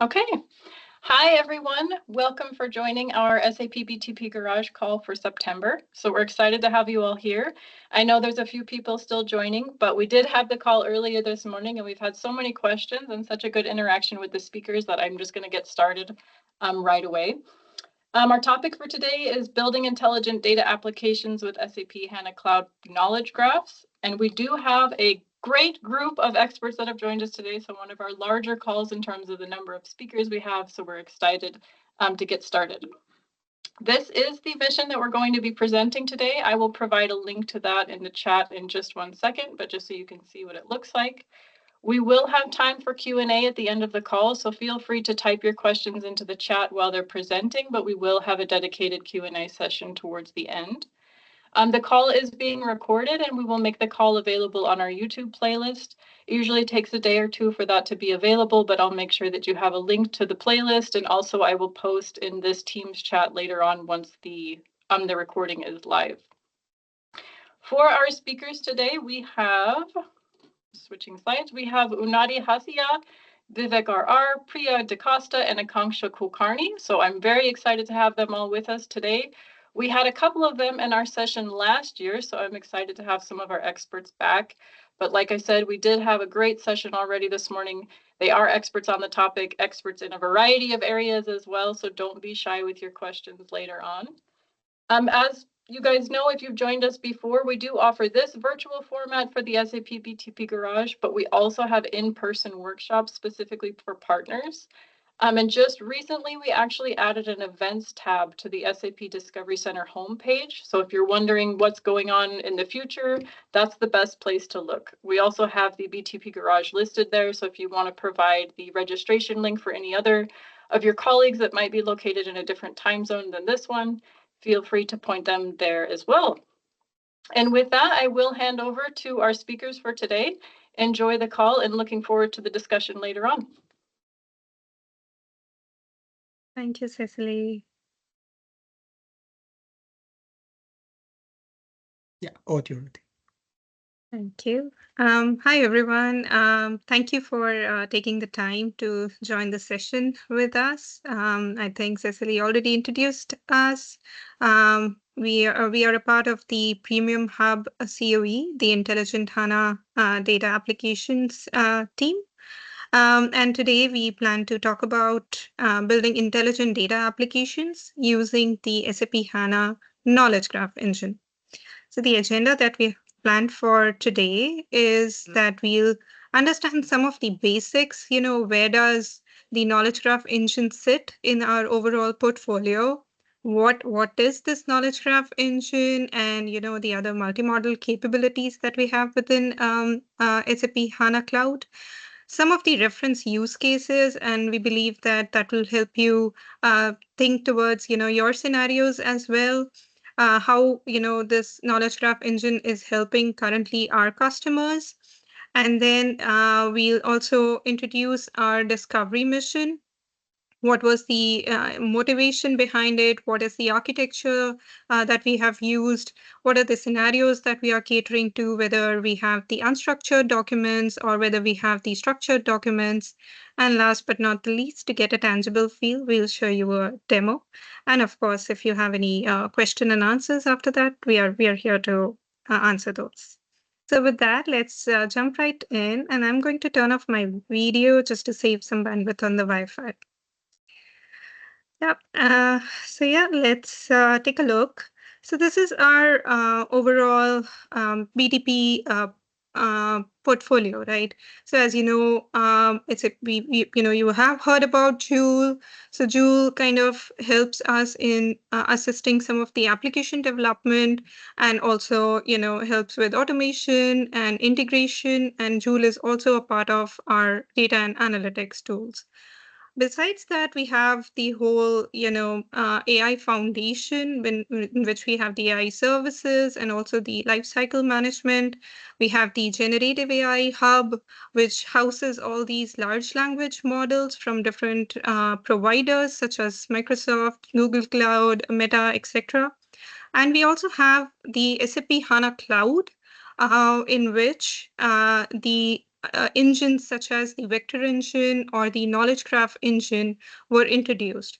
Okay. Hi, everyone. Welcome for joining our SAP BTP Garage call for September. So we're excited to have you all here. I know there's a few people still joining, but we did have the call earlier this morning, and we've had so many questions and such a good interaction with the speakers that I'm just going to get started right away. Our topic for today is building intelligent data applications with SAP HANA Cloud knowledge graphs. And we do have a great group of experts that have joined us today. So one of our larger calls in terms of the number of speakers we have. So we're excited to get started. This is the mission that we're going to be presenting today. I will provide a link to that in the chat in just 1 second, but just so you can see what it looks like. We will have time for Q&A at the end of the call, so feel free to type your questions into the chat while they're presenting, but we will have a dedicated Q&A session towards the end. The call is being recorded, and we will make the call available on our YouTube playlist. It usually takes a day or two for that to be available, but I'll make sure that you have a link to the playlist, and also I will post in this Teams chat later on once the recording is live. For our speakers today, we have switching slides, we have Unadi Hasia, Vivek RR, Priya DaCosta, and Akanksha Kulkarni. So I'm very excited to have them all with us today. We had a couple of them in our session last year, so I'm excited to have some of our experts back. But like I said, we did have a great session already this morning. They are experts on the topic, experts in a variety of areas as well, so don't be shy with your questions later on. As you guys know, if you've joined us before, we do offer this virtual format for the SAP BTP Garage, but we also have in-person workshops specifically for partners. And just recently, we actually added an events tab to the SAP Discovery Center homepage. So if you're wondering what's going on in the future, that's the best place to look. We also have the BTP Garage listed there. So if you want to provide the registration link for any other of your colleagues that might be located in a different time zone than this one, feel free to point them there as well. And with that, I will hand over to our speakers for today. Enjoy the call and looking forward to the discussion later on. Thank you, Cecily. Yeah, audio. Thank you. Hi, everyone. Thank you for taking the time to join the session with us. I think Cecily already introduced us. We are a part of the Premium Hub COE, the Intelligent HANA Data Applications team. And today we plan to talk about building intelligent data applications using the SAP HANA Knowledge Graph Engine. So the agenda that we planned for today is that we'll understand some of the basics, where does the knowledge graph engine sit in our overall portfolio? What is this knowledge graph engine, and the other multi-modal capabilities that we have within SAP HANA Cloud? Some of the reference use cases, and we believe that will help you think towards your scenarios as well. How this knowledge graph engine is helping currently our customers. And then we'll also introduce our discovery mission. What was the motivation behind it? What is the architecture that we have used? What are the scenarios that we are catering to, whether we have the unstructured documents or whether we have the structured documents? And last but not the least, to get a tangible feel, we'll show you a demo. And of course, if you have any question and answers after that, we are here to answer those. So with that, let's jump right in. And I'm going to turn off my video just to save some bandwidth on the Wi-Fi. Yep. So yeah, let's take a look. So this is our overall BTP portfolio, right? So as you know, you have heard about Joule. So Joule kind of helps us in assisting some of the application development, and also helps with automation and integration. And Joule is also a part of our data and analytics tools. Besides that, we have the whole, AI foundation in which we have the AI services and also the lifecycle management. We have the generative AI hub, which houses all these large language models from different providers such as Microsoft, Google Cloud, Meta, etc. And we also have the SAP HANA Cloud, in which the engines such as the vector engine or the knowledge graph engine were introduced.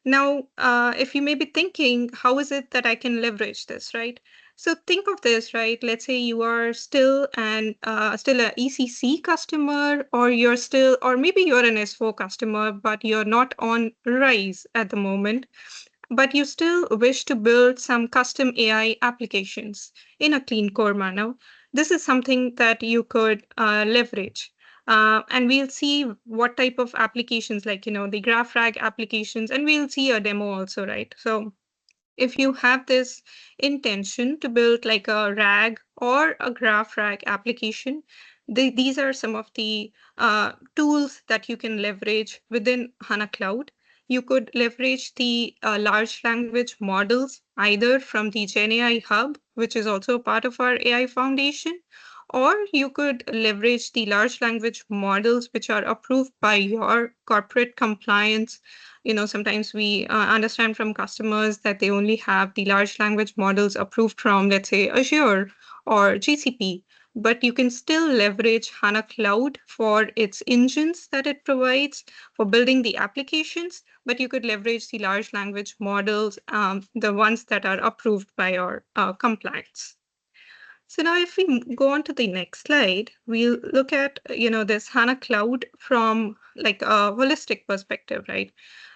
Now, if you may be thinking, how is it that I can leverage this, right? So think of this, right? Let's say you are still still a ECC customer, or you're still, or maybe you're an S4 customer, but you're not on Rise at the moment, but you still wish to build some custom AI applications in a clean core manner. This is something that you could leverage. And we'll see what type of applications, like, the GraphRAG applications, and we'll see a demo also, right? So if you have this intention to build like a RAG or a GraphRAG application, these are some of the tools that you can leverage within HANA Cloud. You could leverage the large language models either from the GenAI Hub, which is also part of our AI Foundation, or you could leverage the large language models which are approved by your corporate compliance. Sometimes we understand from customers that they only have the large language models approved from, let's say, Azure or GCP, but you can still leverage HANA Cloud for its engines that it provides for building the applications, but you could leverage the large language models, the ones that are approved by your compliance. So now if we go on to the next slide, we'll look at, this HANA Cloud from like a holistic perspective, right?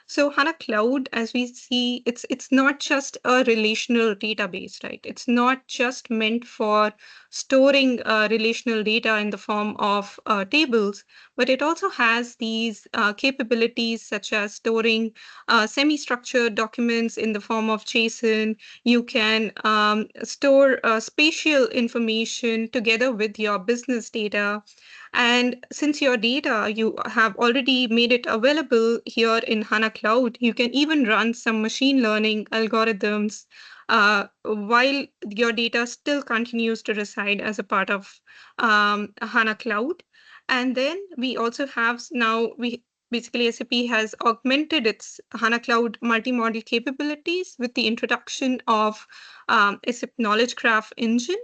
So HANA Cloud, as we see, it's not just a relational database, right? It's not just meant for storing relational data in the form of tables, but it also has these capabilities such as storing semi-structured documents in the form of JSON. You can store spatial information together with your business data. And since your data, you have already made it available here in HANA Cloud, you can even run some machine learning algorithms while your data still continues to reside as a part of HANA Cloud. And then we also have now, basically SAP has augmented its HANA Cloud multi-modal capabilities with the introduction of SAP Knowledge Graph Engine,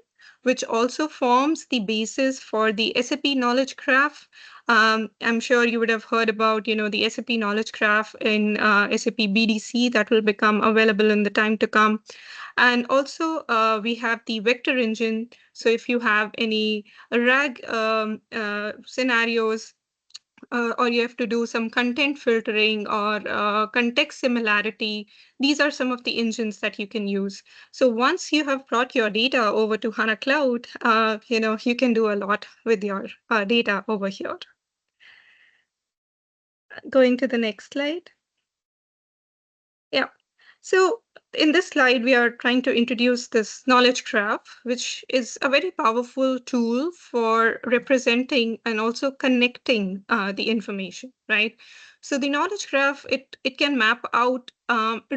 which also forms the basis for the SAP Knowledge Graph. I'm sure you would have heard about, the SAP Knowledge Graph in SAP BDC that will become available in the time to come. And also, we have the vector engine. So if you have any RAG scenarios, or you have to do some content filtering or context similarity, these are some of the engines that you can use. So once you have brought your data over to HANA Cloud, you can do a lot with your data over here. Going to the next slide. Yeah. So in this slide, we are trying to introduce this knowledge graph, which is a very powerful tool for representing and also connecting the information, right? So the knowledge graph, it can map out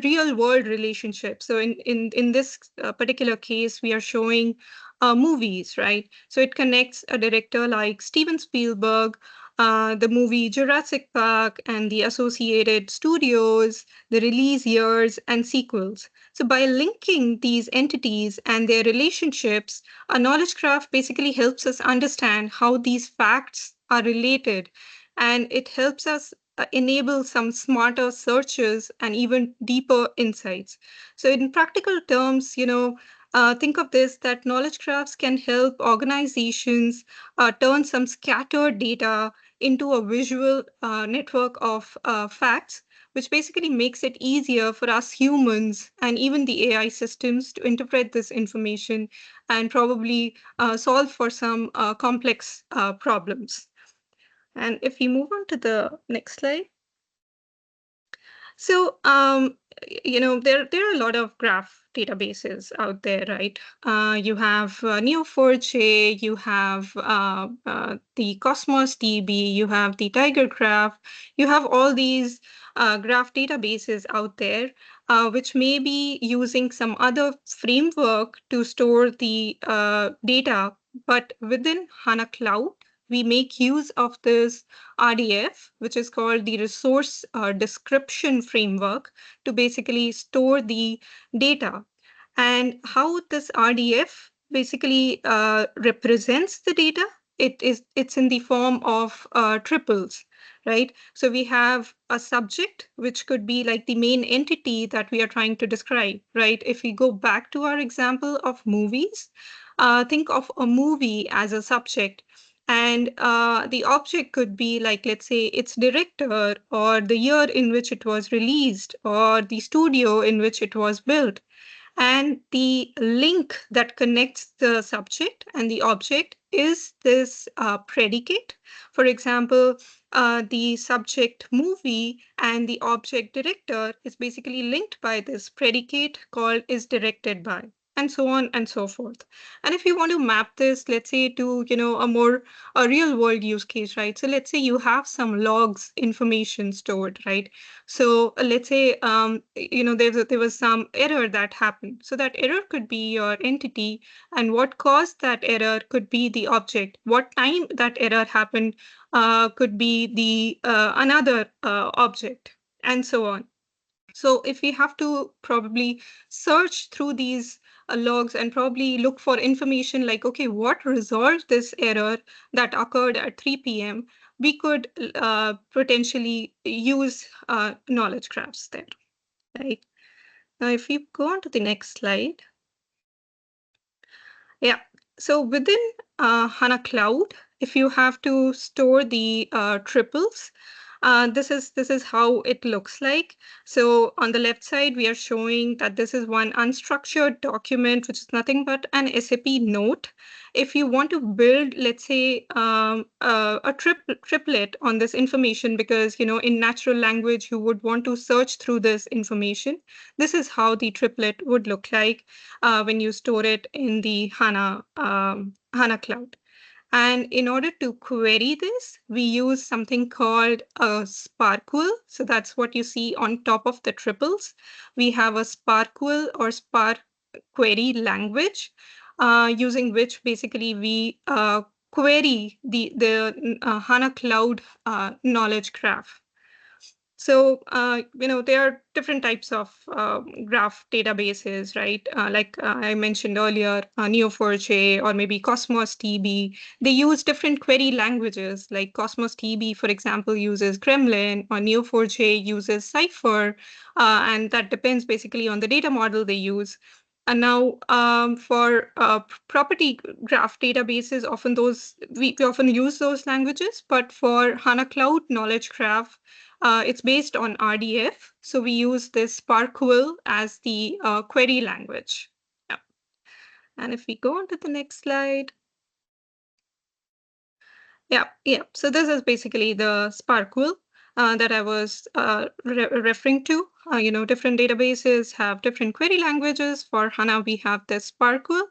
real world relationships. So in this particular case, we are showing movies, right? So it connects a director like Steven Spielberg, the movie Jurassic Park, and the associated studios, the release years, and sequels. So by linking these entities and their relationships, a knowledge graph basically helps us understand how these facts are related, and it helps us enable some smarter searches and even deeper insights. So in practical terms, think of this, that knowledge graphs can help organizations turn some scattered data into a visual network of facts, which basically makes it easier for us humans and even the AI systems to interpret this information and probably solve for some complex problems. And if we move on to the next slide. So, there are a lot of graph databases out there, right? You have Neo4j, you have the Cosmos DB, you have the Tiger Graph, you have all these graph databases out there, which may be using some other framework to store the data, but within HANA Cloud, we make use of this RDF, which is called the Resource Description Framework, to basically store the data. And how this RDF basically represents the data it's in the form of triples, right? So we have a subject, which could be like the main entity that we are trying to describe, right? If we go back to our example of movies, think of a movie as a subject. And the object could be like, let's say, its director, or the year in which it was released, or the studio in which it was built. And the link that connects the subject and the object is this predicate. For example, the subject movie and the object director is basically linked by this predicate called is directed by, and so on and so forth. And if you want to map this, let's say, to a real world use case, right? So let's say you have some logs information stored, right? So let's say there was some error that happened. So that error could be your entity, and what caused that error could be the object. What time that error happened could be the another object, and so on. So if we have to probably search through these logs and probably look for information like, okay, what resolved this error that occurred at 3 p.m., we could potentially use knowledge graphs there, right? Now, if you go on to the next slide. Yeah. So within HANA Cloud, if you have to store the triples, this is how it looks like. So on the left side, we are showing that this is one unstructured document, which is nothing but an SAP note. If you want to build, let's say, a triplet on this information, because in natural language you would want to search through this information, this is how the triplet would look like when you store it in the HANA Cloud. And in order to query this, we use something called a SPARQL. So that's what you see on top of the triples. We have a SPARQL or Spark query language, using which basically we query the HANA Cloud knowledge graph. So, there are different types of graph databases, right? Like I mentioned earlier, Neo4j or maybe Cosmos DB. They use different query languages, like Cosmos DB, for example, uses Gremlin, or Neo4j uses Cypher, and that depends basically on the data model they use. And now, for property graph databases, often we often use those languages, but for HANA Cloud Knowledge Graph, it's based on RDF. So we use this SPARQL as the query language. Yeah. And if we go on to the next slide. Yeah. So this is basically the SPARQL that I was referring to. Different databases have different query languages. For HANA, we have this SPARQL.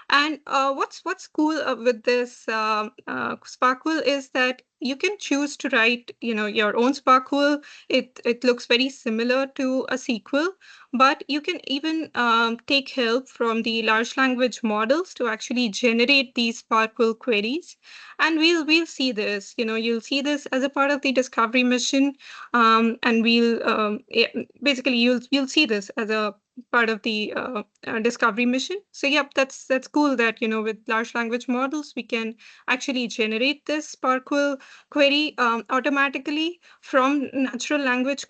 And what's cool with this SPARQL is that you can choose to write, your own SPARQL. It looks very similar to a SQL, but you can even take help from the large language models to actually generate these SPARQL queries. And we'll see this. You'll see this as a part of the discovery mission, and basically you'll see this as a part of the discovery mission. So yep, that's cool that with large language models we can actually generate this SPARQL query automatically from natural language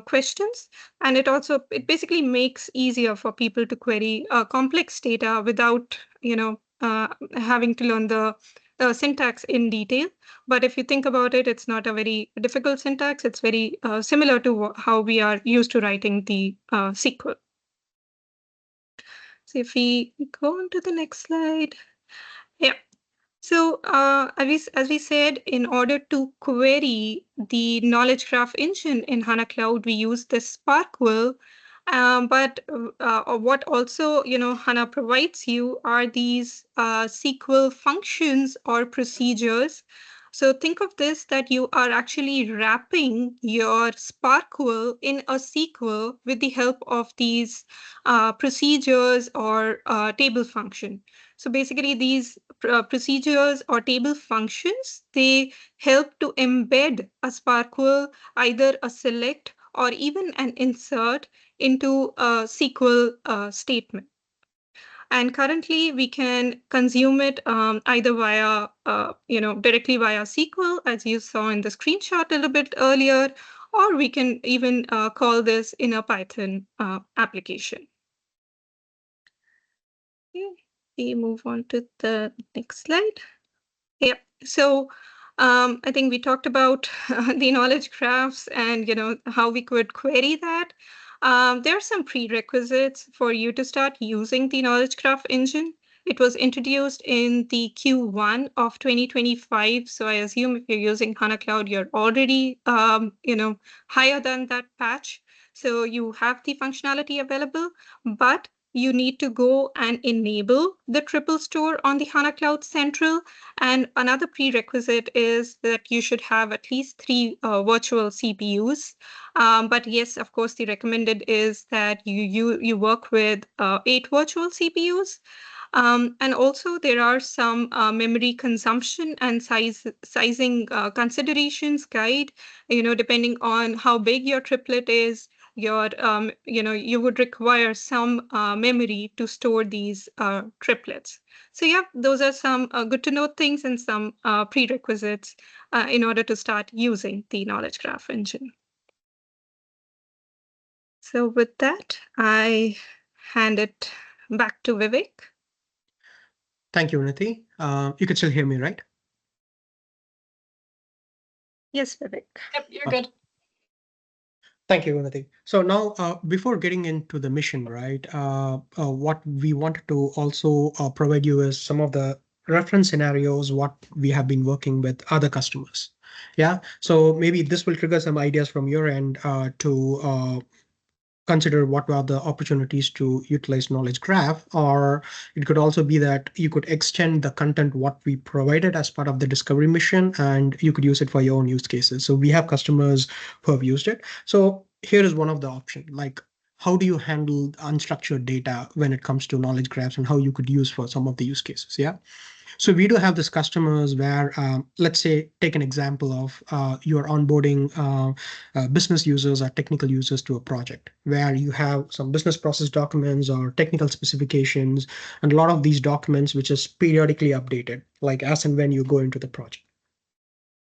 questions, and it basically makes easier for people to query complex data without having to learn the syntax in detail. But if you think about it, it's not a very difficult syntax. It's very similar to how we are used to writing the SQL. So if we go on to the next slide. Yeah. So as we said, in order to query the knowledge graph engine in HANA Cloud, we use this SPARQL. But what also HANA provides you are these SQL functions or procedures. So think of this, that you are actually wrapping your SPARQL in a SQL with the help of these procedures or table function. So basically these procedures or table functions, they help to embed a SPARQL, either a select or even an insert into a SQL statement. And currently, we can consume it either via, directly via SQL, as you saw in the screenshot a little bit earlier, or we can even call this in a Python application. Okay, we move on to the next slide. Yeah, so I think we talked about the knowledge graphs and how we could query that. There are some prerequisites for you to start using the knowledge graph engine. It was introduced in the Q1 of 2025. So I assume if you're using HANA Cloud, you're already higher than that patch. So you have the functionality available, but you need to go and enable the triple store on the HANA Cloud Central. And another prerequisite is that you should have at least 3 virtual CPUs. But yes, of course, the recommended is that you work with 8 virtual CPUs. And also, there are some memory consumption and sizing considerations guide, depending on how big your triplet is, you would require some memory to store these triplets. So yeah, those are some good to know things and some prerequisites in order to start using the knowledge graph engine. So with that, I hand it back to Vivek. Thank you, Unnati. You can still hear me, right? Yes, Vivek. Yep, you're good. Thank you, Unnati. So now, before getting into the mission, right, what we wanted to also provide you is some of the reference scenarios, what we have been working with other customers. Yeah, so maybe this will trigger some ideas from your end to consider what are the opportunities to utilize knowledge graph, or it could also be that you could extend the content what we provided as part of the discovery mission, and you could use it for your own use cases. So we have customers who have used it. So here is one of the options, like how do you handle unstructured data when it comes to knowledge graphs and how you could use for some of the use cases. Yeah. So we do have these customers where, let's say, take an example of you're onboarding business users or technical users to a project where you have some business process documents or technical specifications, and a lot of these documents which is periodically updated, like as and when you go into the project.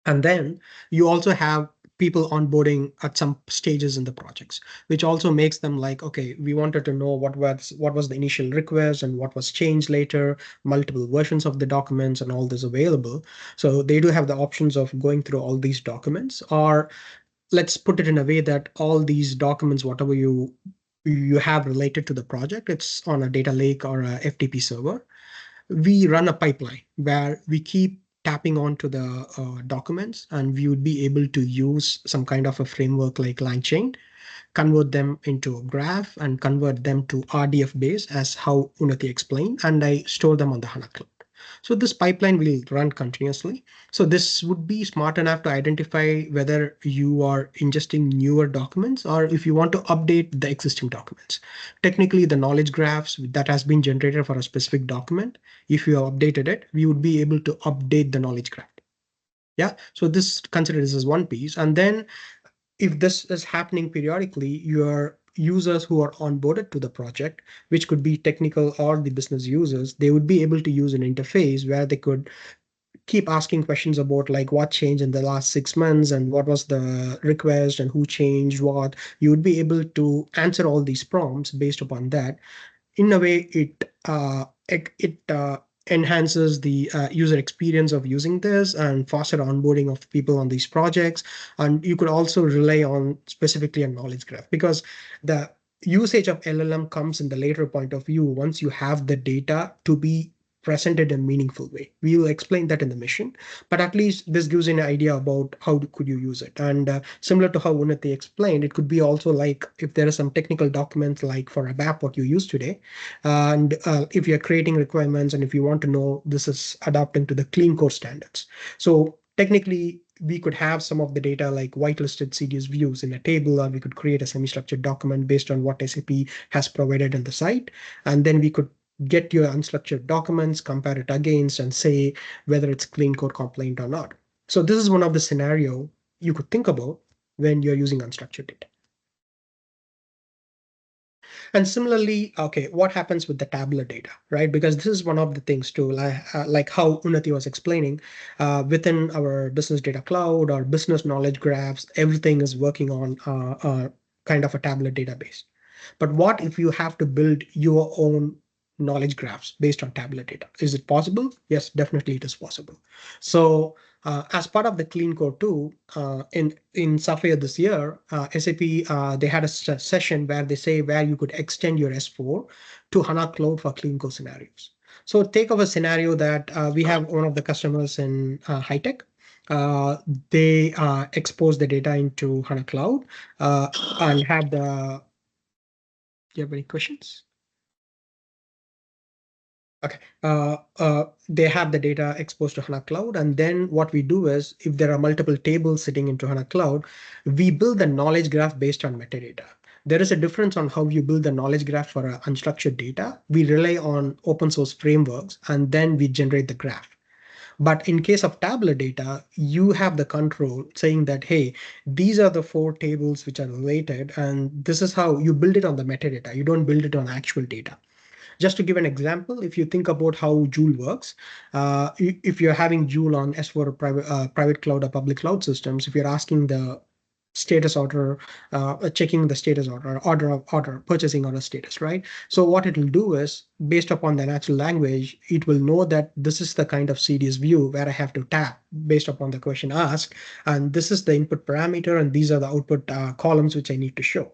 And then you also have people onboarding at some stages in the projects, which also makes them like, okay, we wanted to know what was the initial request and what was changed later, multiple versions of the documents and all this available. So they do have the options of going through all these documents, or let's put it in a way that all these documents, whatever you have related to the project, it's on a data lake or a FTP server. We run a pipeline where we keep tapping onto the documents, and we would be able to use some kind of a framework like LangChain, convert them into a graph and convert them to RDF base as how Unnati explained, and I store them on the HANA Cloud. So this pipeline will run continuously. So this would be smart enough to identify whether you are ingesting newer documents or if you want to update the existing documents. Technically, the knowledge graphs that has been generated for a specific document, if you have updated it, we would be able to update the knowledge graph. Yeah, so this consider this as one piece. And then if this is happening periodically, your users who are onboarded to the project, which could be technical or the business users, they would be able to use an interface where they could keep asking questions about like what changed in the last 6 months and what was the request and who changed what. You would be able to answer all these prompts based upon that. In a way, it enhances the user experience of using this and faster onboarding of people on these projects. And you could also rely on specifically a knowledge graph, because the usage of LLM comes in the later point of view once you have the data to be presented in a meaningful way. We will explain that in the mission, but at least this gives an idea about how could you use it. And similar to how Unnati explained, it could be also like if there are some technical documents like for a map what you use today, and if you're creating requirements and if you want to know this is adapting to the clean core standards. So technically, we could have some of the data like whitelisted CDS views in a table, or we could create a semi-structured document based on what SAP has provided in the site. And then we could get your unstructured documents, compare it against, and say whether it's clean code compliant or not. So this is one of the scenario you could think about when you're using unstructured data. And similarly, okay, what happens with the tabular data, right? Because this is one of the things too, like how Unnati was explaining, within our business data cloud or business knowledge graphs, everything is working on kind of a tabular database. But what if you have to build your own knowledge graphs based on tabular data? Is it possible? Yes, definitely it is possible. So as part of the Clean Core 2, in Sapphire this year, SAP, they had a session where they say where you could extend your S4 to HANA Cloud for Clean Core scenarios. So take of a scenario that we have one of the customers in high tech. They expose the data into HANA Cloud and have the. Do you have any questions? Okay. They have the data exposed to HANA Cloud. And then what we do is, if there are multiple tables sitting into HANA Cloud, we build the knowledge graph based on metadata. There is a difference on how you build the knowledge graph for unstructured data. We rely on open source frameworks, and then we generate the graph. But in case of tabular data, you have the control saying that, hey, these are the 4 tables which are related, and this is how you build it on the metadata. You don't build it on actual data. Just to give an example, if you think about how Joule works, if you're having Joule on S4 private cloud or public cloud systems, if you're asking the status order, checking the status order, purchasing order status, right? So what it will do is, based upon the natural language, it will know that this is the kind of CDS view where I have to tap based upon the question asked, and this is the input parameter, and these are the output columns which I need to show.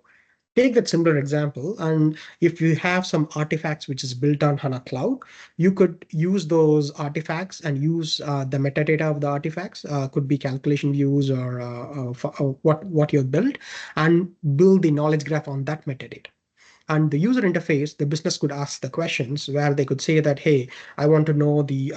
Take that similar example, and if you have some artifacts which is built on HANA Cloud, you could use those artifacts and use the metadata of the artifacts, could be calculation views or what you've built, and build the knowledge graph on that metadata. And the user interface, the business could ask the questions where they could say that, hey, I want to know the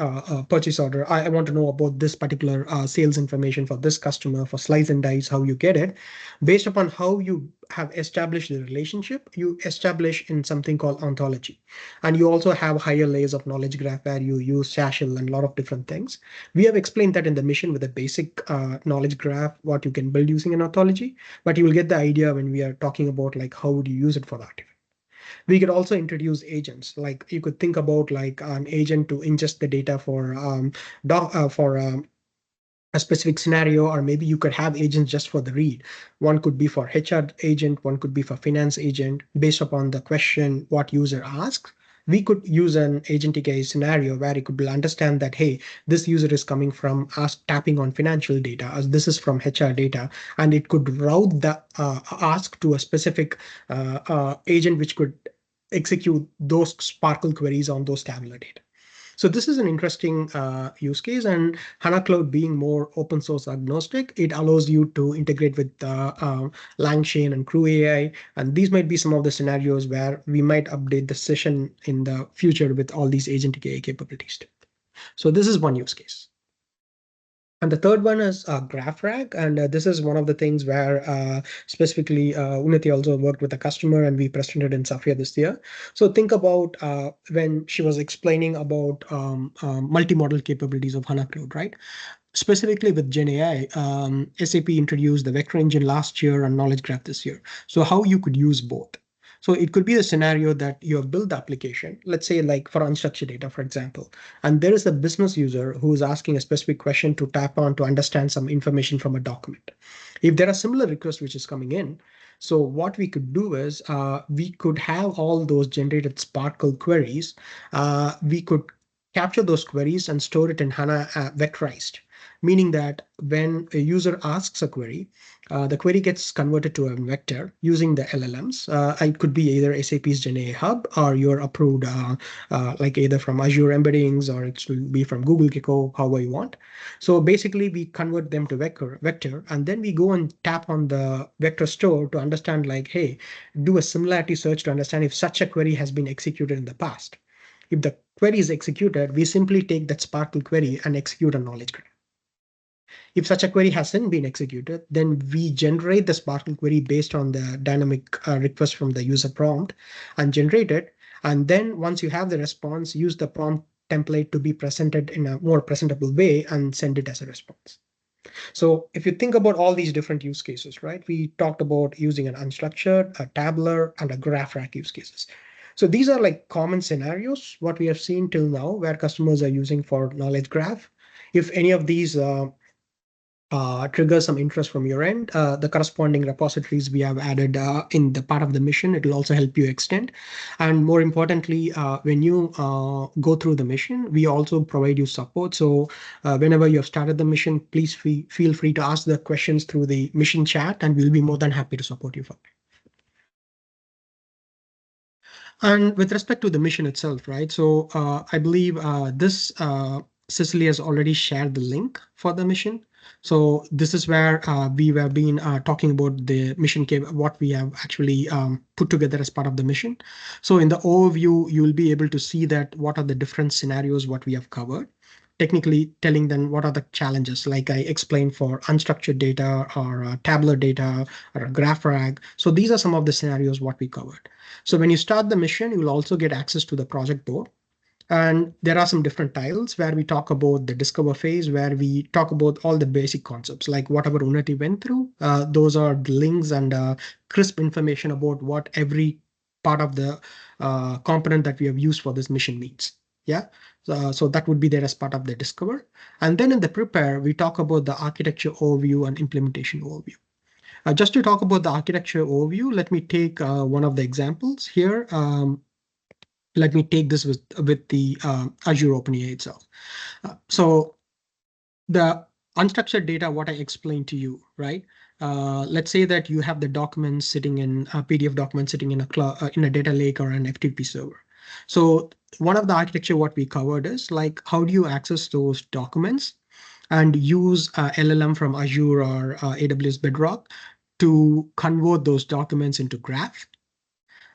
purchase order. I want to know about this particular sales information for this customer, for slice and dice, how you get it. Based upon how you have established the relationship, you establish in something called ontology. And you also have higher layers of knowledge graph where you use Shashel and a lot of different things. We have explained that in the mission with a basic knowledge graph, what you can build using an ontology, but you will get the idea when we are talking about like how do you use it for the artifact. We could also introduce agents. Like you could think about like an agent to ingest the data for a specific scenario, or maybe you could have agents just for the read. One could be for HR agent, one could be for finance agent, based upon the question what user asks. We could use an agentic AI scenario where it could understand that, hey, this user is coming from us tapping on financial data, as this is from HR data, and it could route the ask to a specific agent which could execute those SPARQL queries on those tabular data. So this is an interesting use case, and HANA Cloud being more open source agnostic, it allows you to integrate with LangChain and Crew AI. And these might be some of the scenarios where we might update the session in the future with all these agentic AI capabilities too. So this is one use case. And the third one is GraphRAG. And this is one of the things where specifically Unnati also worked with a customer and we presented in Safia this year. So think about when she was explaining about multi-modal capabilities of HANA Cloud, right? Specifically with Gen AI, SAP introduced the vector engine last year and knowledge graph this year. So how you could use both. So it could be the scenario that you have built the application, let's say like for unstructured data, for example, and there is a business user who is asking a specific question to tap on to understand some information from a document. If there are similar requests which is coming in, so what we could do is we could have all those generated SPARQL queries. We could capture those queries and store it in HANA vectorized, meaning that when a user asks a query, the query gets converted to a vector using the LLMs. It could be either SAP's Gen AI Hub or your approved, like either from Azure embeddings or it will be from Google Gecko, however you want. So basically, we convert them to vector, and then we go and tap on the vector store to understand like, hey, do a similarity search to understand if such a query has been executed in the past. If the query is executed, we simply take that SPARQL query and execute a knowledge graph. If such a query hasn't been executed, then we generate the SPARQL query based on the dynamic request from the user prompt and generate it. And then once you have the response, use the prompt template to be presented in a more presentable way and send it as a response. So if you think about all these different use cases, right? We talked about using an unstructured, a tabular, and a GraphRAG use cases. So these are like common scenarios, what we have seen till now, where customers are using for knowledge graph. If any of these trigger some interest from your end, the corresponding repositories we have added in the part of the mission, it will also help you extend. And more importantly, when you go through the mission, we also provide you support. So whenever you have started the mission, please feel free to ask the questions through the mission chat, and we'll be more than happy to support you for it. And with respect to the mission itself, right? So I believe this Cecily has already shared the link for the mission. So this is where we have been talking about the mission, what we have actually put together as part of the mission. So in the overview, you will be able to see that what are the different scenarios, what we have covered, technically telling them what are the challenges, like I explained for unstructured data or tabular data or a GraphRAG. So these are some of the scenarios what we covered. So when you start the mission, you will also get access to the project board. And there are some different tiles where we talk about the discover phase, where we talk about all the basic concepts, like whatever Unnati went through. Those are the links and crisp information about what every part of the component that we have used for this mission means. Yeah, so that would be there as part of the discover. And then in the prepare, we talk about the architecture overview and implementation overview. Just to talk about the architecture overview, let me take one of the examples here. Let me take this with the Azure OpenAI itself. So the unstructured data, what I explained to you, right? Let's say that you have the documents sitting in a PDF document sitting in a data lake or an FTP server. So one of the architecture what we covered is like, how do you access those documents and use LLM from Azure or AWS Bedrock to convert those documents into graph?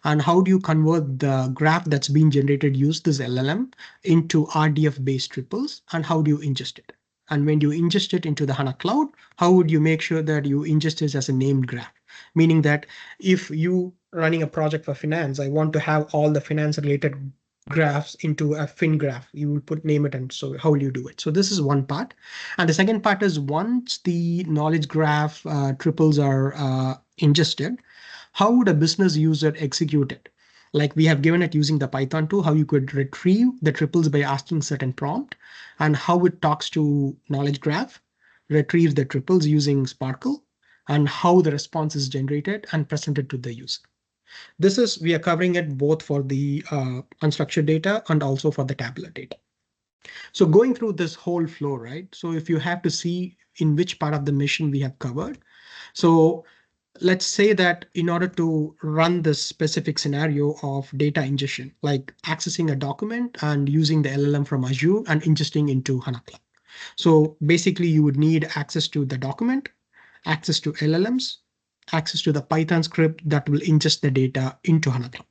And how do you convert the graph that's been generated, use this LLM into RDF-based triples, and how do you ingest it? And when you ingest it into the HANA Cloud, how would you make sure that you ingest it as a named graph? Meaning that if you running a project for finance, I want to have all the finance related graphs into a fin graph, you will name it, and so how will you do it? So this is one part. And the second part is once the knowledge graph triples are ingested, how would a business user execute it? Like we have given it using the Python tool, how you could retrieve the triples by asking certain prompt, and how it talks to knowledge graph, retrieves the triples using SPARQL, and how the response is generated and presented to the user. We are covering it both for the unstructured data and also for the tabular data. So going through this whole flow, right? So if you have to see in which part of the mission we have covered. So let's say that in order to run this specific scenario of data ingestion, like accessing a document and using the LLM from Azure and ingesting into HANA Cloud. So basically you would need access to the document, access to LLMs, access to the Python script that will ingest the data into HANA Cloud.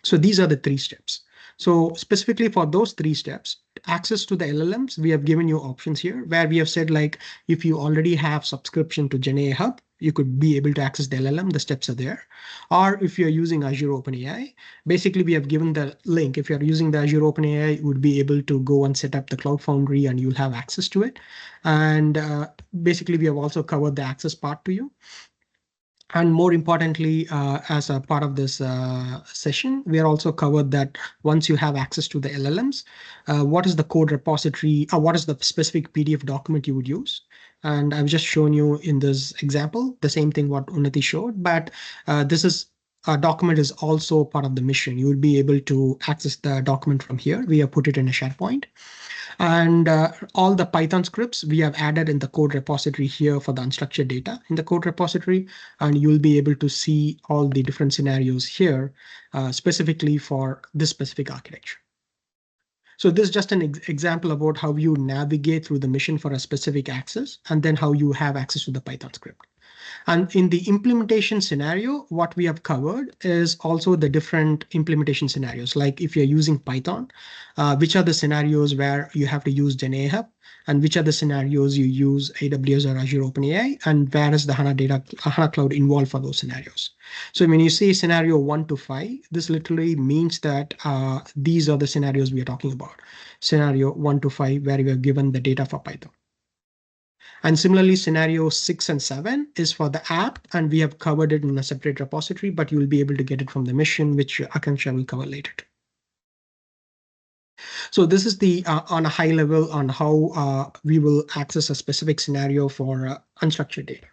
So these are the three steps. So specifically for those three steps, access to the LLMs, we have given you options here where we have said, like, if you already have subscription to GenAI Hub, you could be able to access the LLM, the steps are there. Or if you're using Azure OpenAI, basically we have given the link. If you're using the Azure OpenAI, you would be able to go and set up the Cloud Foundry and you'll have access to it. And basically we have also covered the access part to you. And more importantly, as a part of this session, we are also covered that once you have access to the LLMs, what is the code repository, or what is the specific PDF document you would use? And I've just shown you in this example, the same thing what Unnati showed, but this is a document is also part of the mission. You will be able to access the document from here. We have put it in a SharePoint. And all the Python scripts we have added in the code repository here for the unstructured data in the code repository. And you'll be able to see all the different scenarios here specifically for this specific architecture. So this is just an example about how you navigate through the mission for a specific access and then how you have access to the Python script. And in the implementation scenario, what we have covered is also the different implementation scenarios. Like if you're using Python, which are the scenarios where you have to use GenAI Hub, and which are the scenarios you use AWS or Azure OpenAI, and where is the HANA Cloud involved for those scenarios. So when you say scenario 1 to 5, this literally means that these are the scenarios we are talking about. Scenario 1 to 5, where we are given the data for Python. And similarly, scenario 6 and 7 is for the app, and we have covered it in a separate repository, but you will be able to get it from the mission, which Akanksha will cover later. So this is the on a high level on how we will access a specific scenario for unstructured data.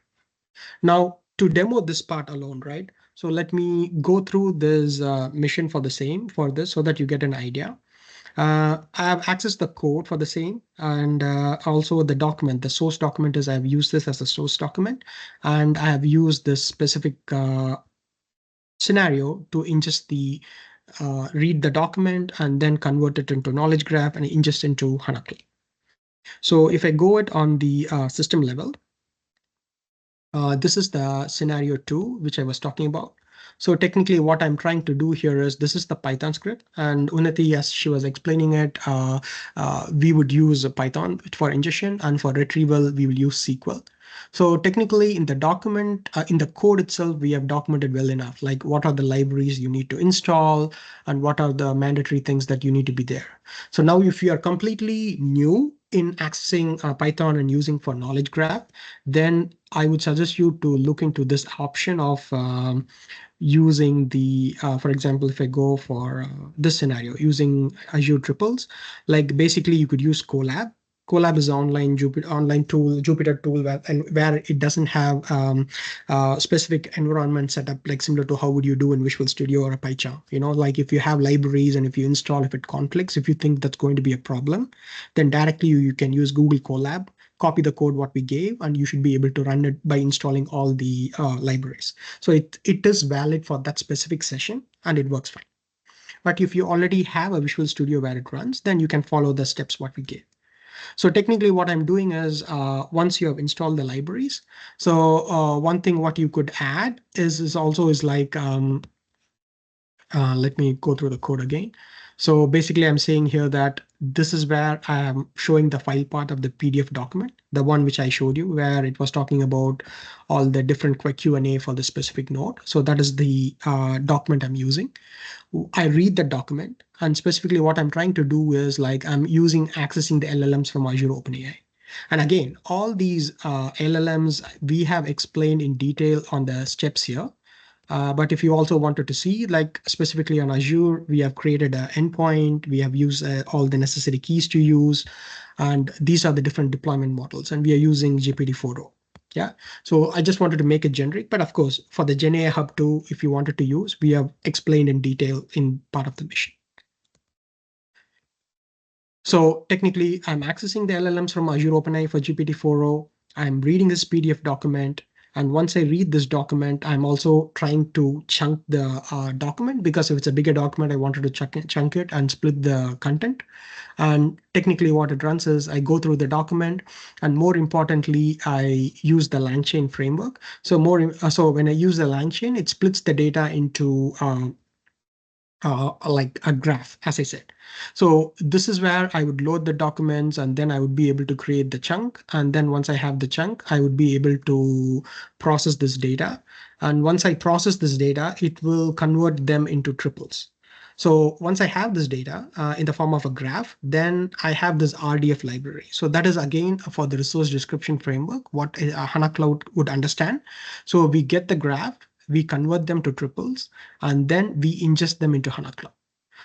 Now, to demo this part alone, right? So let me go through this mission for the same for this so that you get an idea. I have accessed the code for the same, and also the document. The source document is I've used this as a source document, and I have used this specific scenario to ingest the read the document and then convert it into knowledge graph and ingest into HANA Cloud. So if I go it on the system level, this is the scenario 2, which I was talking about. So technically what I'm trying to do here is this is the Python script, and Unnati, as she was explaining it, we would use Python for ingestion, and for retrieval, we will use SQL. So technically in the document, in the code itself, we have documented well enough, like what are the libraries you need to install and what are the mandatory things that you need to be there. So now if you are completely new in accessing Python and using for knowledge graph, then I would suggest you to look into this option of using the, for example, if I go for this scenario, using Azure triples, like basically you could use Colab. Colab is an online Jupyter tool where it doesn't have specific environment set up, like similar to how would you do in Visual Studio or a PyCharm. Like if you have libraries and if you install, if it conflicts, if you think that's going to be a problem, then directly you can use Google Colab, copy the code what we gave, and you should be able to run it by installing all the libraries. So it is valid for that specific session and it works fine. But if you already have a Visual Studio where it runs, then you can follow the steps what we gave. So technically what I'm doing is once you have installed the libraries, so one thing what you could add is also like, let me go through the code again. So basically I'm saying here that this is where I am showing the file part of the PDF document, the one which I showed you where it was talking about all the different Q&A for the specific node. So that is the document I'm using. I read the document, and specifically what I'm trying to do is like I'm accessing the LLMs from Azure OpenAI. And again, all these LLMs we have explained in detail on the steps here. But if you also wanted to see, like specifically on Azure, we have created an endpoint, we have used all the necessary keys to use, and these are the different deployment models, and we are using GPT-4o. Yeah, so I just wanted to make it generic, but of course, for the GenAI Hub 2, if you wanted to use, we have explained in detail in part of the mission. So technically, I'm accessing the LLMs from Azure OpenAI for GPT-4o. I'm reading this PDF document. And once I read this document, I'm also trying to chunk the document, because if it's a bigger document, I wanted to chunk it and split the content. And technically what it runs is I go through the document, and more importantly, I use the LangChain framework. So when I use the LangChain, it splits the data into like a graph, as I said. So this is where I would load the documents, and then I would be able to create the chunk. And then once I have the chunk, I would be able to process this data. And once I process this data, it will convert them into triples. So once I have this data in the form of a graph, then I have this RDF library. So that is again for the resource description framework, what HANA Cloud would understand. So we get the graph, we convert them to triples, and then we ingest them into HANA Cloud.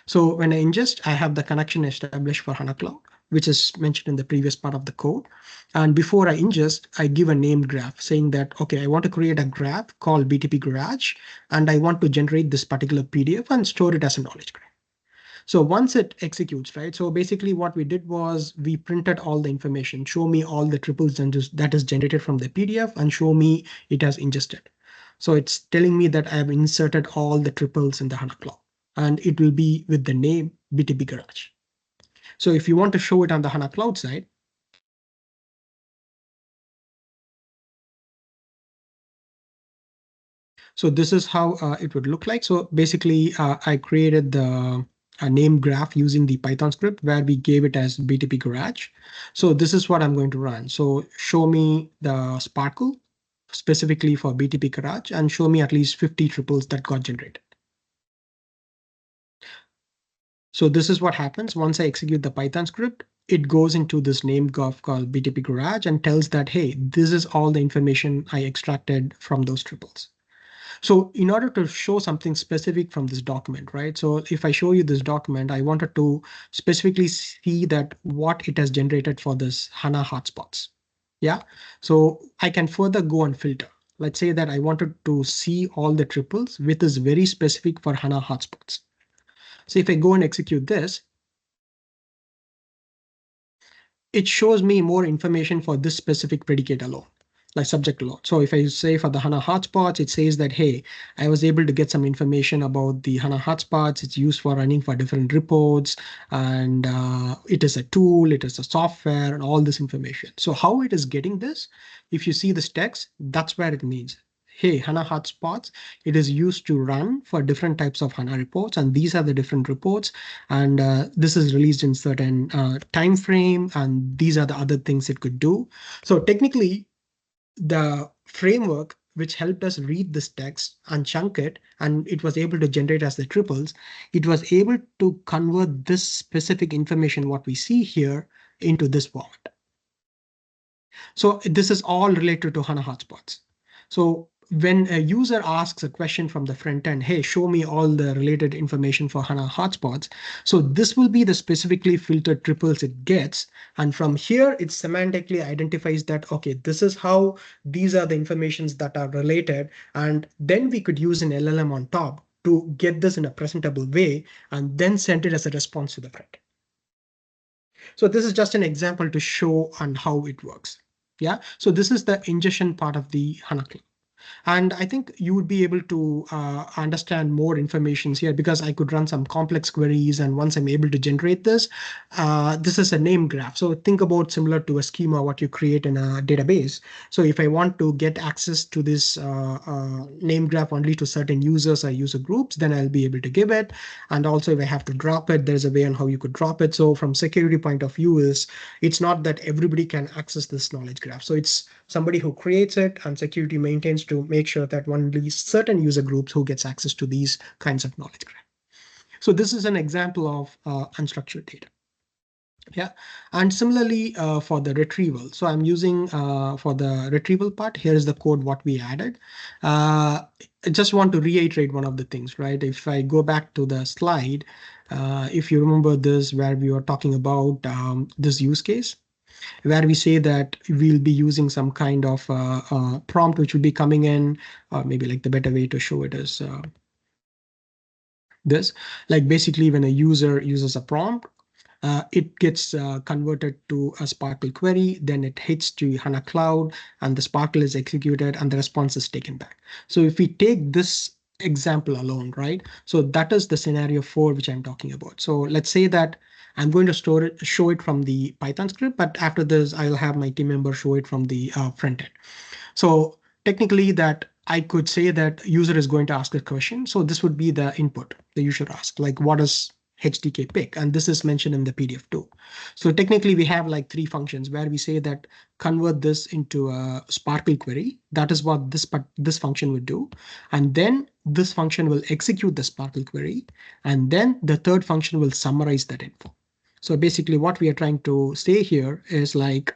So when I ingest, I have the connection established for HANA Cloud, which is mentioned in the previous part of the code. And before I ingest, I give a named graph saying that, okay, I want to create a graph called BTP Garage, and I want to generate this particular PDF and store it as a knowledge graph. So once it executes, right? So basically what we did was we printed all the information, show me all the triples that is generated from the PDF, and show me it has ingested. So it's telling me that I have inserted all the triples in the HANA Cloud, and it will be with the name BTP Garage. So if you want to show it on the HANA Cloud side, so this is how it would look like. So basically, I created the name graph using the Python script where we gave it as BTP Garage. So this is what I'm going to run. So show me the SPARQL specifically for BTP Garage, and show me at least 50 triples that got generated. So this is what happens once I execute the Python script. it goes into this name graph called BTP Garage and tells that, hey, this is all the information I extracted from those triples. So in order to show something specific from this document, right? So if I show you this document, I wanted to specifically see that what it has generated for this HANA hotspots. Yeah, so I can further go and filter. Let's say that I wanted to see all the triples with is very specific for HANA hotspots. So if I go and execute this, it shows me more information for this specific predicate alone, like subject alone. So if I say for the HANA hotspots, it says that, hey, I was able to get some information about the HANA hotspots. It's used for running for different reports, and it is a tool, it is a software, and all this information. So how it is getting this, if you see this text, that's where it means. Hey, HANA hotspots, it is used to run for different types of HANA reports, and these are the different reports, and this is released in certain time frame, and these are the other things it could do. So technically, the framework which helped us read this text and chunk it, and it was able to generate as the triples, it was able to convert this specific information, what we see here, into this format. So this is all related to HANA hotspots. So when a user asks a question from the front end, hey, show me all the related information for HANA hotspots. So this will be the specifically filtered triples it gets. And from here, it semantically identifies that, okay, this is how these are the informations that are related. And then we could use an LLM on top to get this in a presentable way and then send it as a response to the front. So this is just an example to show on how it works. Yeah, so this is the ingestion part of the HANA Cloud. And I think you would be able to understand more information here because I could run some complex queries. And once I'm able to generate this, this is a name graph. So think about similar to a schema, what you create in a database. So if I want to get access to this name graph only to certain users or user groups, then I'll be able to give it. And also if I have to drop it, there's a way on how you could drop it. So from security point of view is it's not that everybody can access this knowledge graph. So it's somebody who creates it and security maintains to make sure that only certain user groups who gets access to these kinds of knowledge graph. So this is an example of unstructured data. Yeah, and similarly for the retrieval. So I'm using for the retrieval part, here is the code what we added. I just want to reiterate one of the things, right? If I go back to the slide, if you remember this, where we were talking about this use case, where we say that we'll be using some kind of prompt which will be coming in, or maybe like the better way to show it is this. Like basically when a user uses a prompt, it gets converted to a SPARQL query, then it hits to HANA Cloud, and the SPARQL is executed, and the response is taken back. So if we take this example alone, right? So that is the scenario 4 which I'm talking about. So let's say that I'm going to show it from the Python script, but after this, I'll have my team member show it from the front end. So technically that I could say that user is going to ask a question. So this would be the input that you should ask, like what is HTK pick, and this is mentioned in the PDF too. So technically we have like 3 functions where we say that convert this into a SPARQL query. That is what this function would do. And then this function will execute the SPARQL query. And then the third function will summarize that info. So basically what we are trying to say here is like,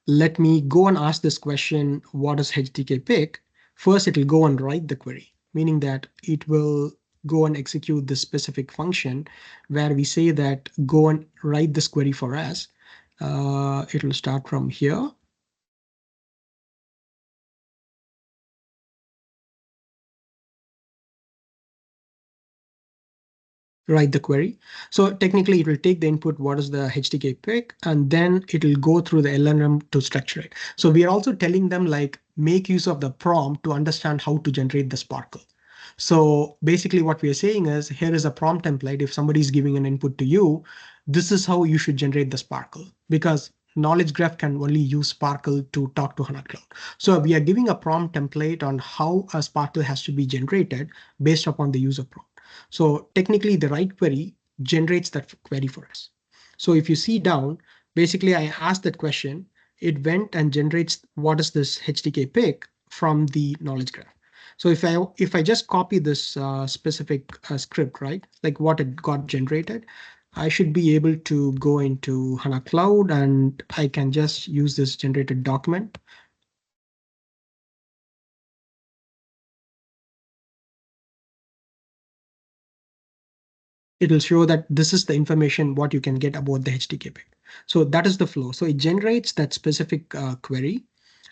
let me go and ask this question, what is HTK pick? First, it will go and write the query, meaning that it will go and execute this specific function where we say that go and write this query for us. It will start from here. Write the query. So technically it will take the input, what is the HTK pick, and then it will go through the LLM to structure it. So we are also telling them like make use of the prompt to understand how to generate the SPARQL. So basically what we are saying is here is a prompt template. If somebody is giving an input to you, this is how you should generate the SPARQL, because knowledge graph can only use SPARQL to talk to HANA Cloud. So we are giving a prompt template on how a SPARQL has to be generated based upon the user prompt. So technically the right query generates that query for us. So if you see down, basically I asked that question, it went and generates what is this HTK pick from the knowledge graph. So if I just copy this specific script, right, like what it got generated, I should be able to go into HANA Cloud and I can just use this generated document. It'll show that this is the information what you can get about the HTTP. So that is the flow. So it generates that specific query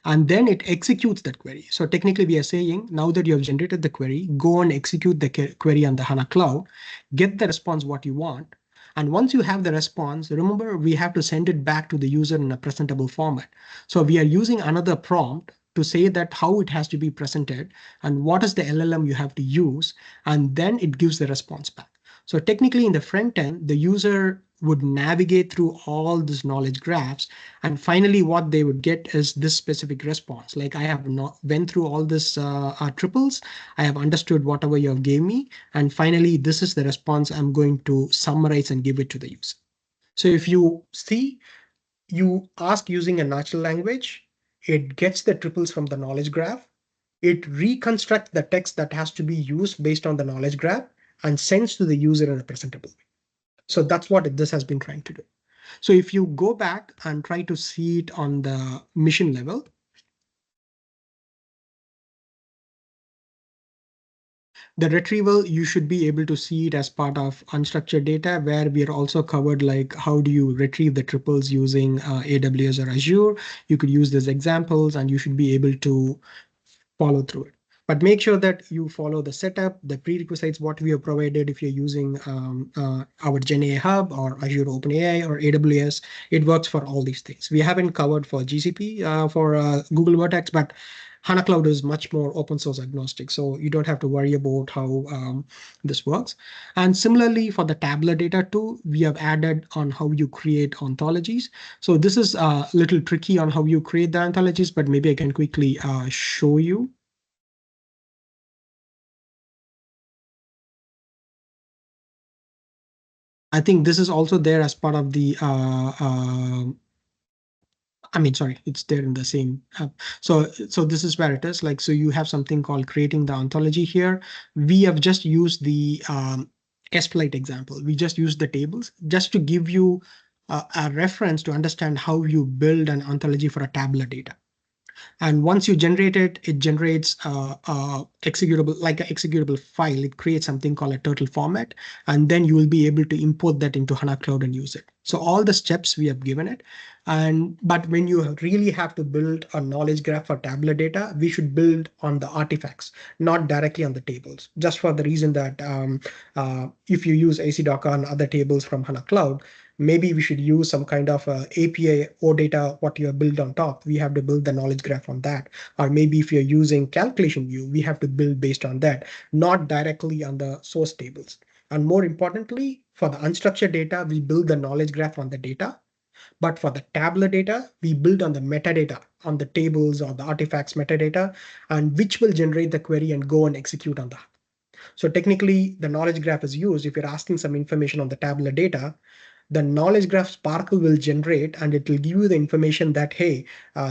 and then it executes that query. So technically we are saying now that you have generated the query, go and execute the query on the HANA Cloud, get the response what you want. And once you have the response, remember we have to send it back to the user in a presentable format. So we are using another prompt to say that how it has to be presented and what is the LLM you have to use, and then it gives the response back. So technically in the front end, the user would navigate through all these knowledge graphs. And finally, what they would get is this specific response. Like I have not went through all this triples. I have understood whatever you have gave me. And finally, this is the response I'm going to summarize and give it to the user. So if you see, you ask using a natural language, it gets the triples from the knowledge graph. It reconstructs the text that has to be used based on the knowledge graph and sends to the user in a presentable way. So that's what this has been trying to do. So if you go back and try to see it on the mission level, the retrieval, you should be able to see it as part of unstructured data, where we are also covered like how do you retrieve the triples using AWS or Azure. You could use these examples and you should be able to follow through it. But make sure that you follow the setup, the prerequisites, what we have provided. If you're using our GenAI Hub or Azure OpenAI or AWS, it works for all these things. We haven't covered for GCP for Google Vertex, but HANA Cloud is much more open source agnostic, so you don't have to worry about how this works. And similarly for the tabular data too, we have added on how you create ontologies. So this is a little tricky on how you create the ontologies, but maybe I can quickly show you. I think this is also there as part of the sorry, it's there in the same app. So this is where it is. Like, so you have something called creating the ontology here. We have just used the SPLite example. We just used the tables just to give you a reference to understand how you build an ontology for a tabular data. And once you generate it, it generates executable, like an executable file. It creates something called a turtle format, and then you will be able to import that into HANA Cloud and use it. So all the steps we have given it. But when you really have to build a knowledge graph for tabular data, we should build on the artifacts, not directly on the tables, just for the reason that if you use AC Docker and other tables from HANA Cloud, maybe we should use some kind of API or data, what you have built on top. We have to build the knowledge graph on that. Or maybe if you're using calculation view, we have to build based on that, not directly on the source tables. And more importantly, for the unstructured data, we build the knowledge graph on the data. But for the tabular data, we build on the metadata, on the tables or the artifacts metadata, and which will generate the query and go and execute on that. So technically, the knowledge graph is used if you're asking some information on the tabular data. The knowledge graph SPARQL will generate, and it will give you the information that, hey,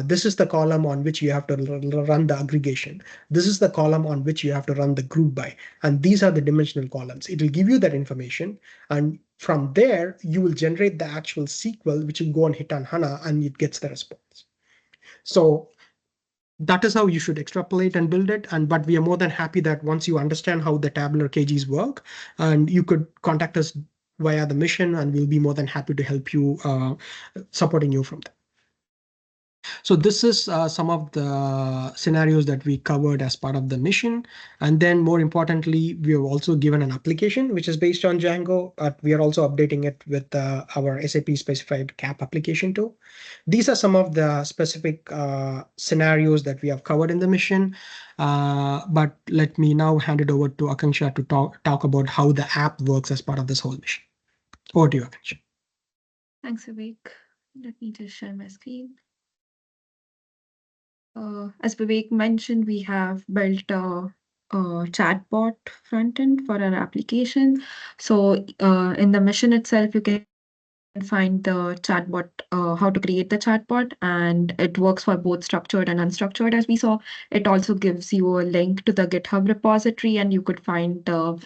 this is the column on which you have to run the aggregation. This is the column on which you have to run the group by. And these are the dimensional columns. It will give you that information. And from there, you will generate the actual SQL, which will go and hit on HANA, and it gets the response. So that is how you should extrapolate and build it. But we are more than happy that once you understand how the tabular KGs work, and you could contact us via the mission, and we'll be more than happy to help you supporting you from there. So this is some of the scenarios that we covered as part of the mission. And then more importantly, we have also given an application which is based on Django, but we are also updating it with our SAP specified CAP application too. These are some of the specific scenarios that we have covered in the mission. But let me now hand it over to Akanksha to talk about how the app works as part of this whole mission. Over to you, Akanksha. Thanks, Vivek. Let me just share my screen. As Vivek mentioned, we have built a chatbot front end for our application. So in the mission itself, you can find the chatbot, how to create the chatbot, and it works for both structured and unstructured, as we saw. It also gives you a link to the GitHub repository, and you could find the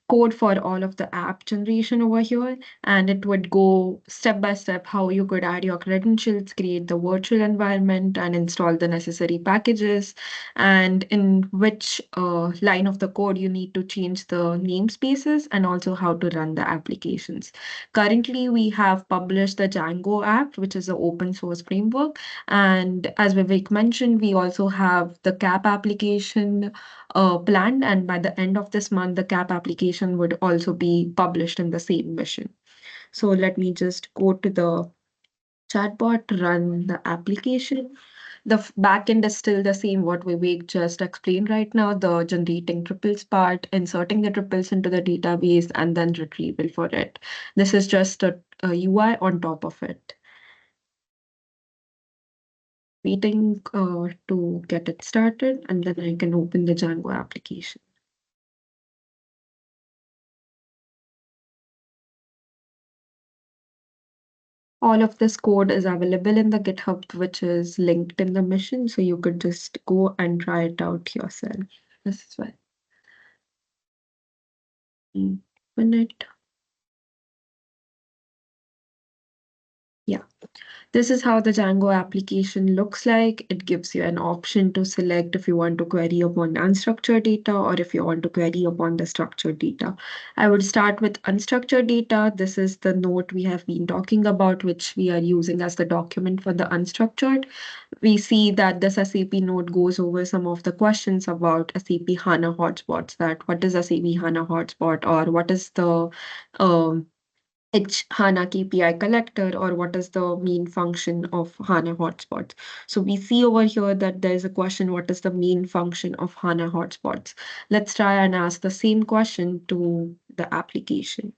code for all of the app generation over here, and it would go step by step how you could add your credentials, create the virtual environment, and install the necessary packages, and in which line of the code you need to change the namespaces, and also how to run the applications. Currently, we have published the Django app, which is an open source framework. And as Vivek mentioned, we also have the CAP application planned, and by the end of this month, the CAP application would also be published in the same mission. So let me just go to the chatbot, run the application. The backend is still the same, what Vivek just explained right now, the generating triples part, inserting the triples into the database, and then retrieval for it. This is just a UI on top of it. Waiting to get it started, and then I can open the Django application. All of this code is available in the GitHub, which is linked in the mission, so you could just go and try it out yourself as well. Open it. Yeah. This is how the Django application looks like. It gives you an option to select if you want to query upon unstructured data or if you want to query upon the structured data. I would start with unstructured data. This is the note we have been talking about, which we are using as the document for the unstructured. We see that this SAP note goes over some of the questions about SAP HANA hotspots, that what is SAP HANA hotspot, or what is the HANA KPI collector, or what is the main function of HANA hotspots. So we see over here that there's a question, what is the main function of HANA hotspots? Let's try and ask the same question to the application.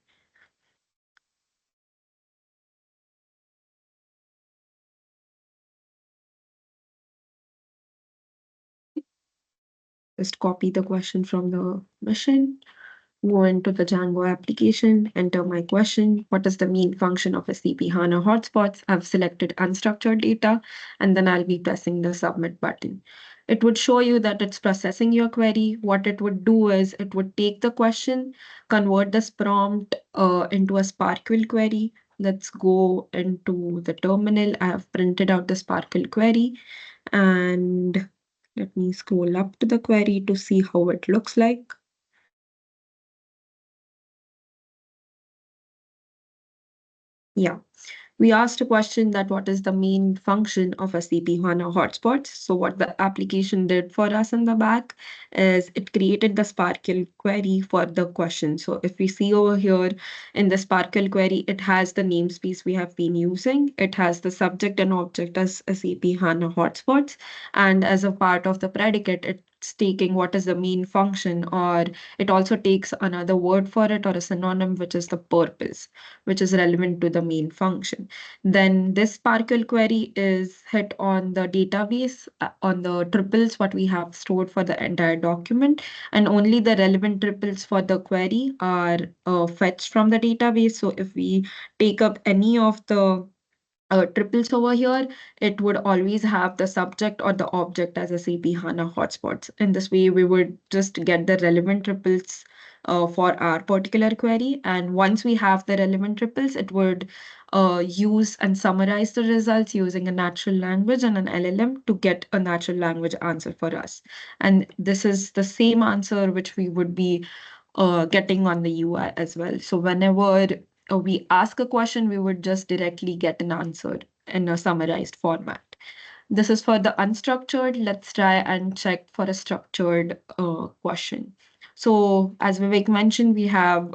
Just copy the question from the mission, go into the Django application, enter my question. What is the main function of SAP HANA hotspots? I've selected unstructured data, and then I'll be pressing the submit button. It would show you that it's processing your query. What it would do is it would take the question, convert this prompt into a SPARQL query. Let's go into the terminal. I have printed out the SPARQL query, and let me scroll up to the query to see how it looks like. Yeah. We asked a question that what is the main function of SAP HANA hotspots. So what the application did for us in the back is it created the SPARQL query for the question. So if we see over here in the SPARQL query, it has the namespace we have been using. It has the subject and object as SAP HANA hotspots. And as a part of the predicate, it's taking what is the main function, or it also takes another word for it or a synonym, which is the purpose, which is relevant to the main function. Then this SPARQL query is hit on the database, on the triples, what we have stored for the entire document, and only the relevant triples for the query are fetched from the database. So if we take up any of the triples over here, it would always have the subject or the object as SAP HANA hotspots. In this way, we would just get the relevant triples for our particular query. And once we have the relevant triples, it would use and summarize the results using a natural language and an LLM to get a natural language answer for us. And this is the same answer which we would be getting on the UI as well. So whenever we ask a question, we would just directly get an answer in a summarized format. This is for the unstructured. Let's try and check for a structured question. So as Vivek mentioned, we are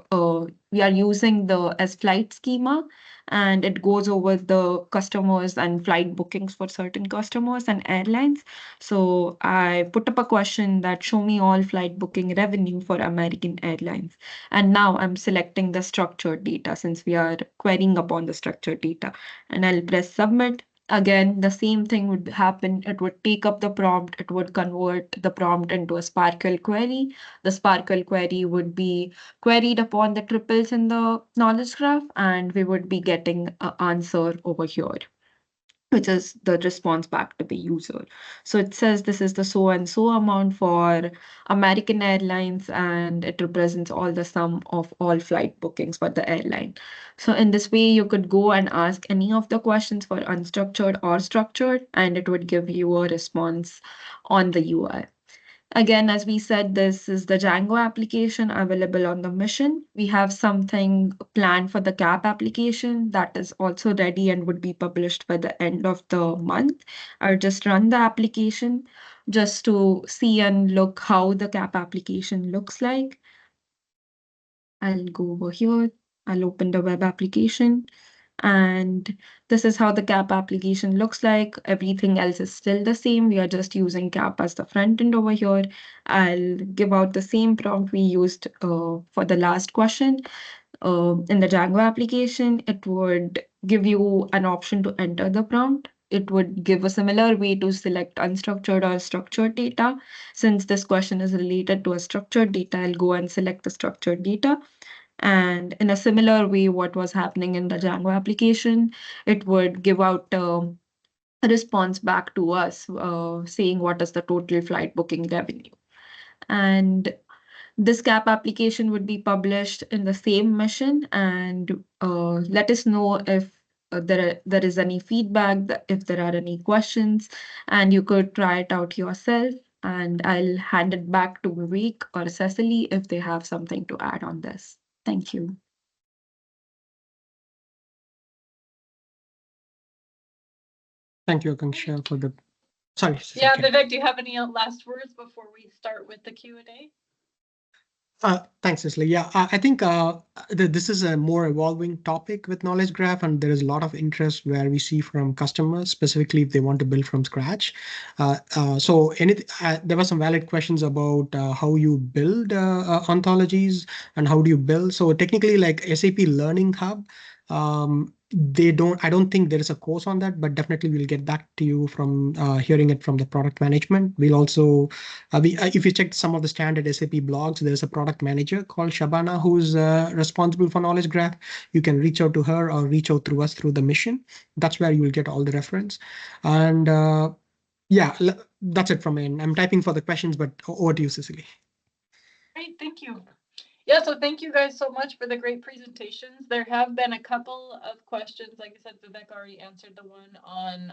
using the as flight schema, and it goes over the customers and flight bookings for certain customers and airlines. So I put up a question that show me all flight booking revenue for American Airlines. And now I'm selecting the structured data since we are querying upon the structured data. And I'll press submit. Again, the same thing would happen. It would take up the prompt. It would convert the prompt into a SPARQL query. The SPARQL query would be queried upon the triples in the knowledge graph, and we would be getting an answer over here. which is the response back to the user. So it says this is the so and so amount for American Airlines, and it represents all the sum of all flight bookings for the airline. So in this way, you could go and ask any of the questions for unstructured or structured, and it would give you a response on the UI. Again, as we said, this is the Django application available on the mission. We have something planned for the CAP application that is also ready and would be published by the end of the month. I'll just run the application just to see and look how the CAP application looks like. I'll go over here. I'll open the web application. And this is how the CAP application looks like. Everything else is still the same. We are just using CAP as the front end over here. I'll give out the same prompt we used for the last question. In the Django application, it would give you an option to enter the prompt. It would give a similar way to select unstructured or structured data. Since this question is related to a structured data, I'll go and select the structured data. And in a similar way, what was happening in the Django application, it would give out a response back to us saying what is the total flight booking revenue. And this CAP application would be published in the same mission, and let us know if there is any feedback, if there are any questions, and you could try it out yourself. And I'll hand it back to Vivek or Cecily if they have something to add on this. Thank you. Thank you, Akanksha, for the. Sorry. Yeah, okay. Vivek, do you have any last words before we start with the Q&A? Thanks, Cecily. Yeah, I think this is a more evolving topic with Knowledge Graph, and there is a lot of interest where we see from customers, specifically if they want to build from scratch. So there were some valid questions about how you build ontologies and how do you build. So technically, like SAP Learning Hub, I don't think there is a course on that, but definitely we'll get back to you from hearing it from the product management. We'll also, if you check some of the standard SAP blogs, there's a product manager called Shabana who's responsible for Knowledge Graph. You can reach out to her or reach out through us through the mission. That's where you will get all the reference. And yeah, that's it from me. I'm typing for the questions, but over to you, Cecily. Great, thank you. Yeah, so thank you guys so much for the great presentations. There have been a couple of questions. Like I said, Vivek already answered the one on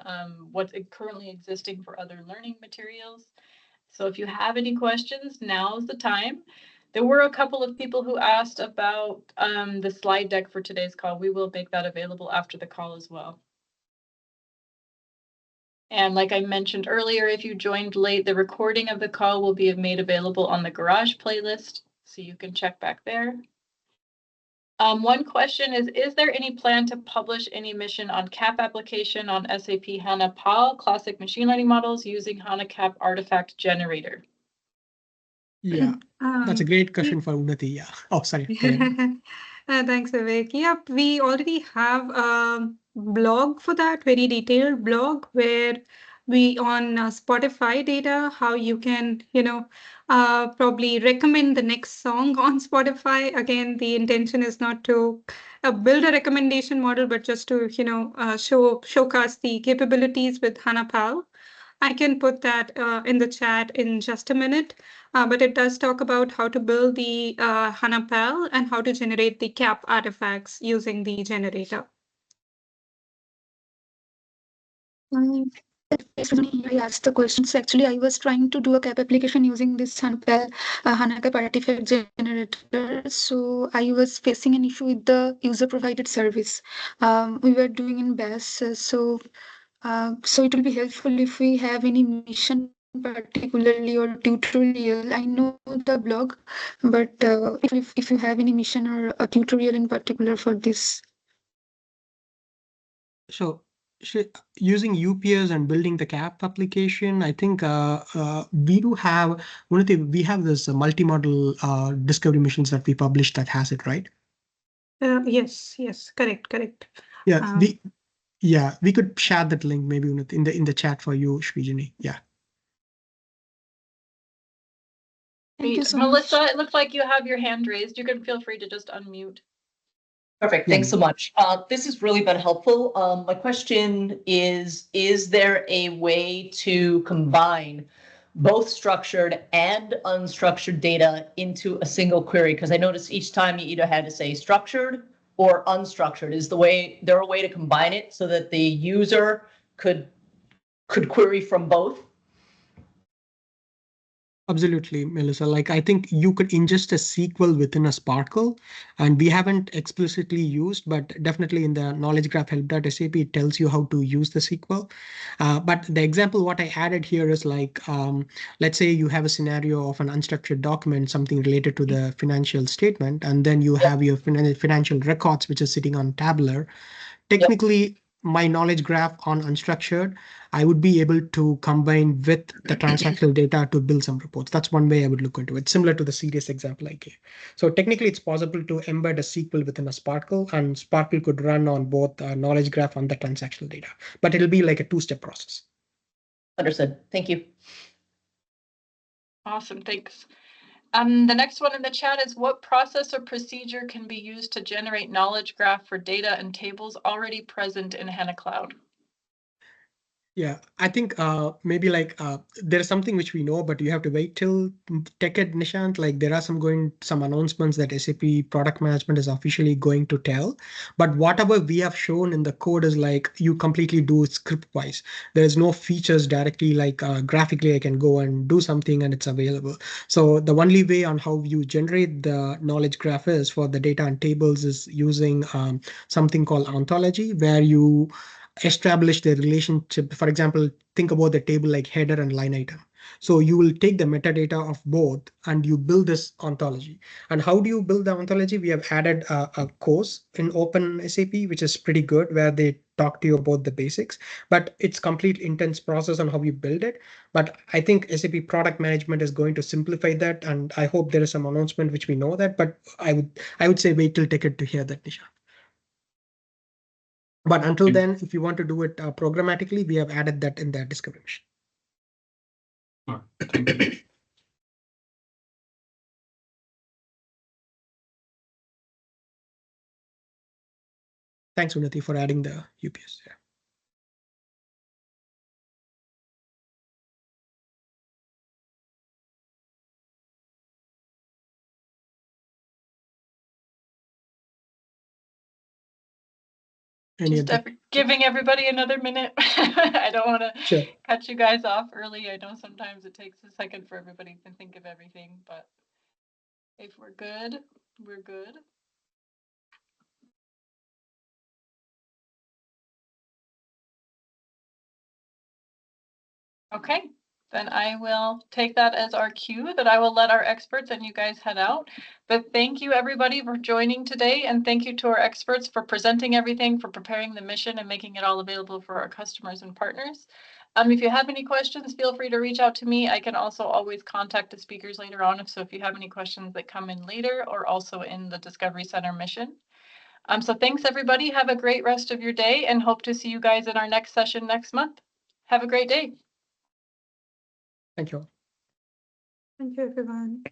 what's currently existing for other learning materials. So if you have any questions, now's the time. There were a couple of people who asked about the slide deck for today's call. We will make that available after the call as well. And like I mentioned earlier, if you joined late, the recording of the call will be made available on the Garage playlist, so you can check back there. One question is there any plan to publish any mission on CAP application on SAP HANA PAL, classic machine learning models using HANA CAP artifact generator? Yeah, that's a great question for Unnati. Yeah. Oh, sorry. Thanks, Vivek. Yep, we already have a blog for that, very detailed blog where we on Spotify data, how you can, probably recommend the next song on Spotify. Again, the intention is not to build a recommendation model, but just to, showcase the capabilities with HANA PAL. I can put that in the chat in just a minute, but it does talk about how to build the HANA PAL and how to generate the CAP artifacts using the generator. I asked the questions. Actually, I was trying to do a CAP application using this HANA PAL, HANA CAP artifact generator. So I was facing an issue with the user-provided service. We were doing in Bash, so it will be helpful if we have any mission particularly or tutorial. I know the blog, but if you have any mission or a tutorial in particular for this. So using UPS and building the CAP application, I think we do have we have this multi-modal discovery missions that we published that has it, right? Yes, correct. Yeah, we could share that link maybe in the chat for you, Srijani. Yeah. Thank you so Melissa, much. it looks like you have your hand raised. You can feel free to just unmute. Perfect. Yeah. Thanks so much. This has really been helpful. My question is there a way to combine both structured and unstructured data into a single query? Because I noticed each time you either had to say structured or unstructured. Is there a way to combine it so that the user could query from both? Absolutely, Melissa. Like, I think you could ingest a SQL within a SPARQL, and we haven't explicitly used, but definitely in the knowledge graph help.sap, it tells you how to use the SQL. But the example what I added here is like, let's say you have a scenario of an unstructured document, something related to the financial statement, and then you have your financial records, which is sitting on Tabular. Technically, my knowledge graph on unstructured, I would be able to combine with the transactional data to build some reports. That's one way I would look into it, similar to the serious example I gave. So technically, it's possible to embed a SQL within a SPARQL, and SPARQL could run on both knowledge graph and the transactional data, but it'll be like a two-step process. Understood. Thank you. Awesome, thanks. The next one in the chat is, what process or procedure can be used to generate knowledge graph for data and tables already present in HANA Cloud? Yeah, I think maybe like there's something which we know, but you have to wait till Tech Ed, Nishant. Like there are some announcements that SAP product management is officially going to tell. But whatever we have shown in the code is like you completely do it script wise. There is no features directly like graphically I can go and do something and it's available. So the only way on how you generate the knowledge graph is for the data and tables is using something called ontology, where you establish the relationship. For example, think about the table like header and line item. So you will take the metadata of both and you build this ontology. And how do you build the ontology? We have added a course in Open SAP, which is pretty good, where they talk to you about the basics, but it's complete intense process on how you build it. But I think SAP product management is going to simplify that. And I hope there is some announcement which we know that, but I would say wait till Take It to hear that, Nisha. But until then, if you want to do it programmatically, we have added that in the Discovery Mission. Thank you. Thanks, Unnati, for adding the UPS. Yeah. Just giving everybody another minute. I don't want to cut you guys off early. I know sometimes it takes a second for everybody to think of everything, but if we're good, we're good. Okay, then I will take that as our cue that I will let our experts and you guys head out. But thank you everybody for joining today, and thank you to our experts for presenting everything, for preparing the mission and making it all available for our customers and partners. If you have any questions, feel free to reach out to me. I can also always contact the speakers later on. If you have any questions that come in later or also in the Discovery Center mission. So thanks everybody. Have a great rest of your day and hope to see you guys in our next session next month. Have a great day. Thank you. Thank you, everyone.